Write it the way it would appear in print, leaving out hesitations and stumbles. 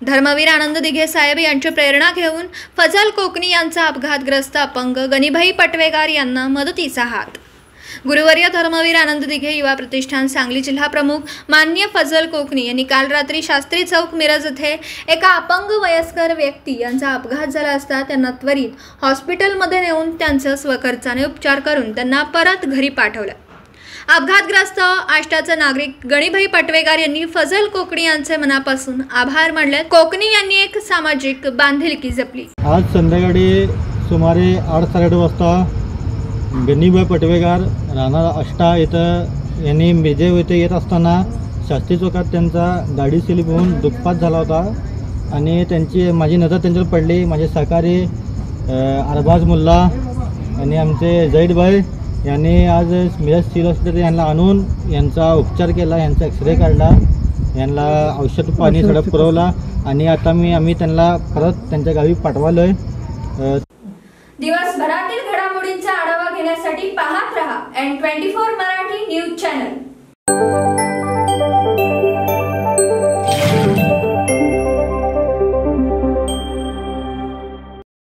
धर्मवीर आनंद दिघे साहेब यांची प्रेरणा घेऊन फजल कोकणी यांचा अपघातग्रस्त अपंग गणिभाई पटवेगार यांना मदतीचा हात। गुरुवर्य धर्मवीर आनंद दिघे युवा प्रतिष्ठान सांगली जिल्हा प्रमुख माननीय फजल कोकणी यांनी काल रात्री शास्त्री चौक मिरज येथे एका अपंग वयस्कर व्यक्ती यांचा अपघात झाला असता त्यांना त्वरित हॉस्पिटलमध्ये नेऊन त्यांचे स्वखर्चाने उपचार करून त्यांना परत घरी पाठवले। अपघातग्रस्त आष्टाचे नागरिक गणिभाई पटवेगार यांनी फजल कोकणी यांचे मनापासून आभार मानले। कोकणी यांनी एक सामाजिक बांधिलकी जपली। आज संध्याकाळी सुमारे 8:30 वाजता गणिभाई पटवेगार राहणार आष्टा इथं यांनी मेजे येथे येत असताना शास्त्री चौकात त्यांचा गाडी स्लिप होऊन दुःखपात झाला होता आणि माझी नजर त्यांच्यावर पडली। माझे सहकारी अरबाज मुल्ला आणि आमचे जैदभाई यांनी आज मिरज सिव्हिल हॉस्पिटल यांना आणून यांचा उपचार केला, यांचा एक्सरे काढला, यांना औषध पाणी सगळं पुरवला आणि आता आम्ही त्यांना परत त्यांच्या गावी पाठवलोय। दिवसभरातील घडामोडींचा आढावा घेण्यासाठी पाहत रहा N24 मराठी न्यूज चॅनल।